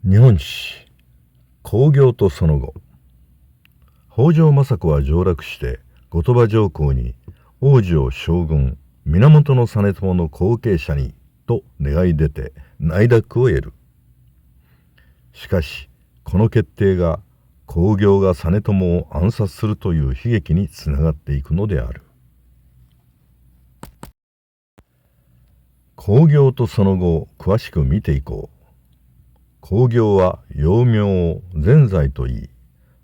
日本史興行とその後。北条政子は上洛して後鳥羽上皇に王子を将軍源実朝の後継者にと願い出て内諾を得る。しかしこの決定が興行が実朝を暗殺するという悲劇につながっていくのである。興行とその後を詳しく見ていこう。興行は幼名を善哉といい、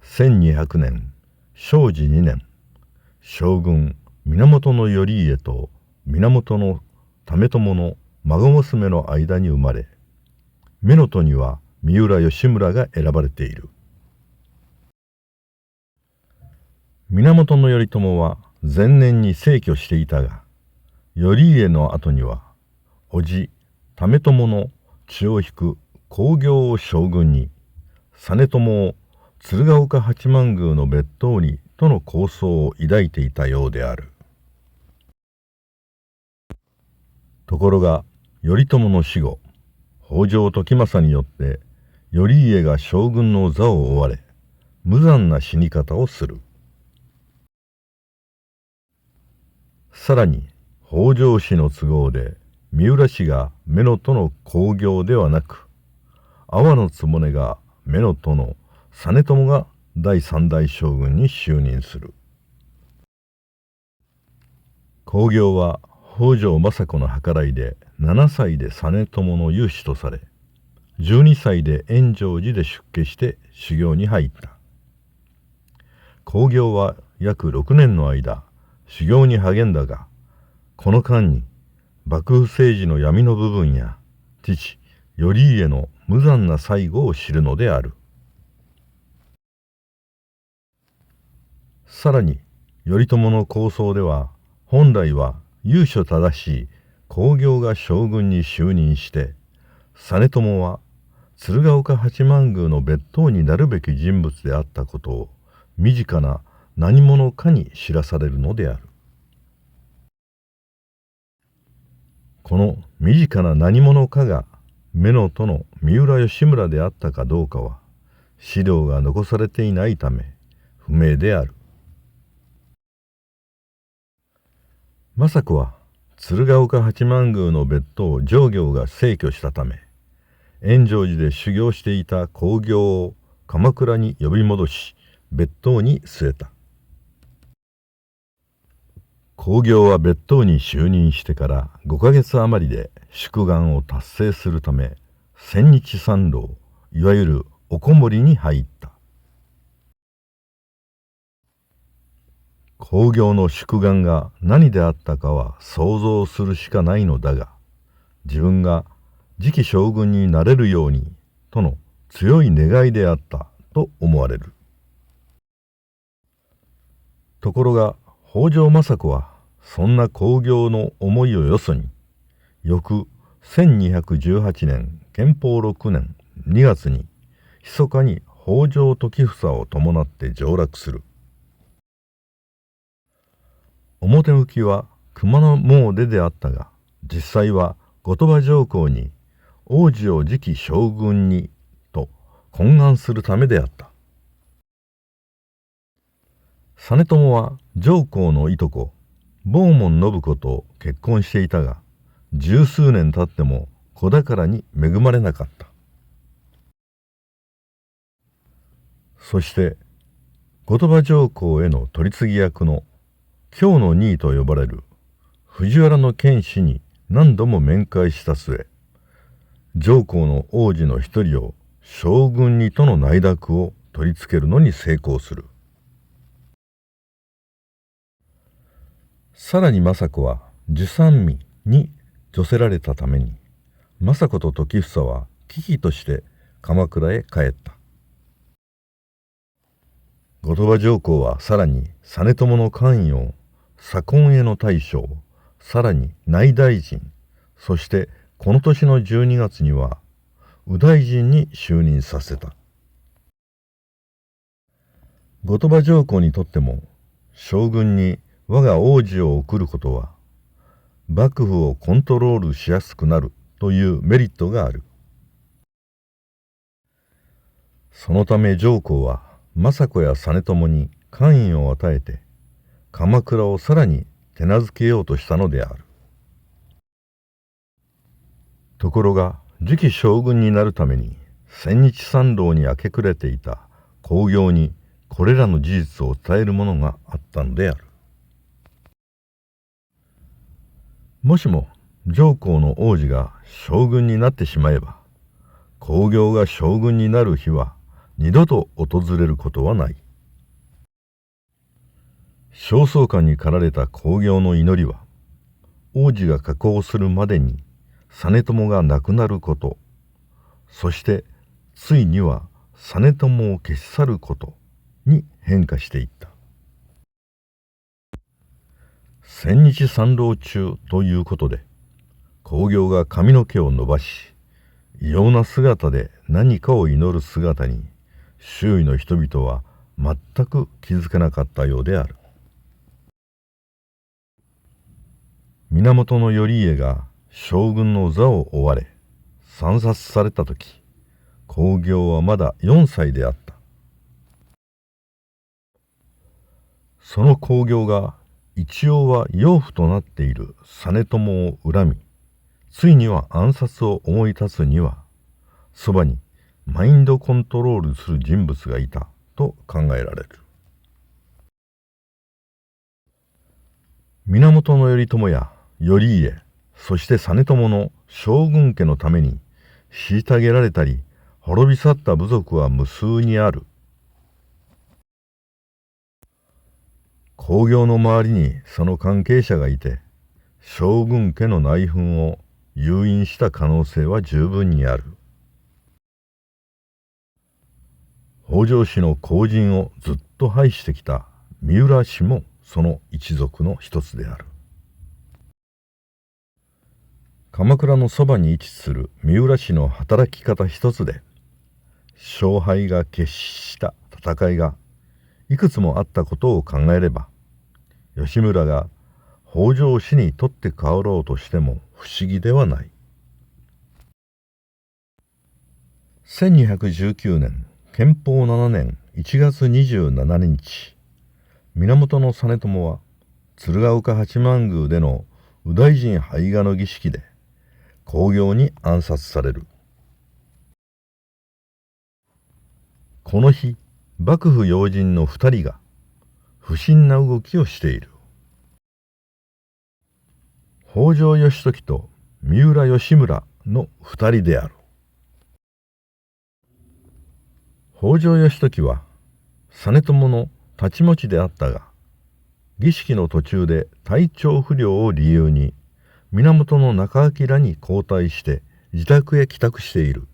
1200年正治2年、将軍源頼家と源為朝の孫娘の間に生まれ、乳母には三浦義村が選ばれている。源頼朝は前年に逝去していたが、頼家の後には叔父為朝の血を引く興行を将軍に、実朝を鶴岡八幡宮の別当にとの構想を抱いていたようである。ところが頼朝の死後、北条時政によって頼家が将軍の座を追われ、無残な死に方をする。さらに北条氏の都合で三浦氏が乳母の興行ではなく、阿波局が乳母の実朝が第三代将軍に就任する。興行は北条政子の計らいで7歳で実朝の養子とされ、12歳で円成寺で出家して修行に入った。興行は約6年の間修行に励んだが、この間に幕府政治の闇の部分や父頼家の無残な最後を知るのである。さらに頼朝の構想では、本来は由緒正しい興行が将軍に就任して、実朝は鶴岡八幡宮の別当になるべき人物であったことを身近な何者かに知らされるのである。この身近な何者かが乳母の三浦義村であったかどうかは資料が残されていないため不明である。政子は鶴岡八幡宮の別当上行が逝去したため、円成寺で修行していた興行を鎌倉に呼び戻し別当に据えた。興行は別当に就任してから5ヶ月余りで宿願を達成するため、千日参籠、いわゆるおこもりに入った。興行の宿願が何であったかは想像するしかないのだが、自分が次期将軍になれるようにとの強い願いであったと思われる。ところが北条政子はそんな興行の思いをよそに、翌1218年建保6年2月に密かに北条時房を伴って上洛する。表向きは熊野詣であったが、実際は後鳥羽上皇に王子を次期将軍にと懇願するためであった。実朝は上皇のいとこ坊門信子と結婚していたが、十数年経っても子宝に恵まれなかった。そして後鳥羽上皇への取り次ぎ役の京の二位と呼ばれる藤原謙氏に何度も面会した末、上皇の王子の一人を将軍にとの内諾を取り付けるのに成功する。さらに政子は従三位に叙せられたために、政子と時房は危機として鎌倉へ帰った。後鳥羽上皇はさらに実朝の官位を左近への大将、さらに内大臣、そしてこの年の12月には右大臣に就任させた。後鳥羽上皇にとっても将軍に我が王子を送ることは幕府をコントロールしやすくなるというメリットがある。そのため上皇は政子や実朝に官位を与えて鎌倉をさらに手なずけようとしたのである。ところが次期将軍になるために千日参籠に明け暮れていた公暁にこれらの事実を伝えるものがあったのである。もしも上皇の皇子が将軍になってしまえば、公暁が将軍になる日は二度と訪れることはない。焦燥感に駆られた公暁の祈りは、皇子が下降するまでに実朝が亡くなること、そしてついには実朝を消し去ることに変化していった。千日参籠中ということで、公暁が髪の毛を伸ばし、異様な姿で何かを祈る姿に、周囲の人々は全く気づかなかったようである。源頼家が将軍の座を追われ、惨殺されたとき、公暁はまだ4歳であった。その公暁が一応は養父となっている実朝を恨み、ついには暗殺を思い立つには、そばにマインドコントロールする人物がいたと考えられる。源頼朝や頼家、そして実朝の将軍家のために虐げられたり滅び去った部族は無数にある。公暁の周りにその関係者がいて、将軍家の内紛を誘引した可能性は十分にある。北条氏の後陣をずっと排してきた三浦氏もその一族の一つである。鎌倉のそばに位置する三浦氏の働き方一つで、勝敗が決した戦いがいくつもあったことを考えれば、吉村が北条氏に取って代わろうとしても不思議ではない。1219年建保7年1月27日、源実朝は鶴岡八幡宮での右大臣拝賀の儀式で公暁に暗殺される。この日、幕府要人の2人が不審な動きをしている。北条義時と三浦義村の2人である。北条義時は実朝の太刀持ちであったが、儀式の途中で体調不良を理由に源仲章に交代して自宅へ帰宅している。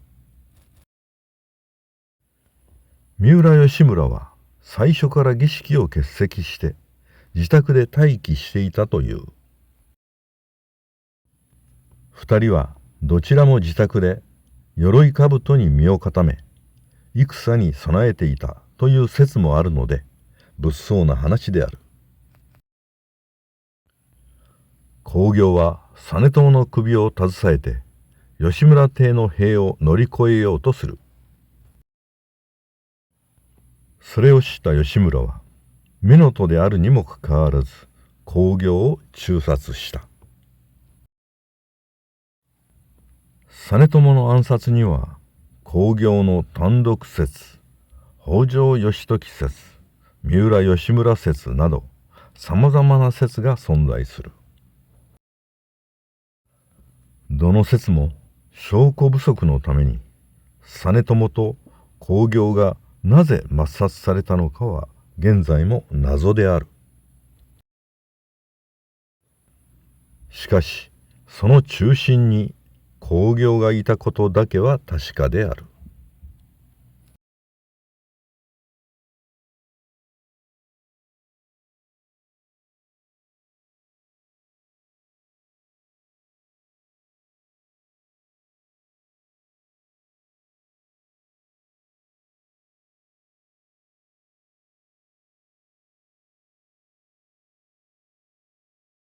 三浦義村は最初から儀式を欠席して自宅で待機していたという。二人はどちらも自宅で鎧兜に身を固め、戦に備えていたという説もあるので、物騒な話である。公暁は実朝の首を携えて吉村邸の塀を乗り越えようとする。それを知った吉村は乳母であるにもかかわらず公暁を誅殺した。実朝の暗殺には公暁の単独説、北条義時説、三浦義村説などさまざまな説が存在する。どの説も証拠不足のために実朝と公暁がなぜ抹殺されたのかは現在も謎である。しかしその中心に公暁がいたことだけは確かである。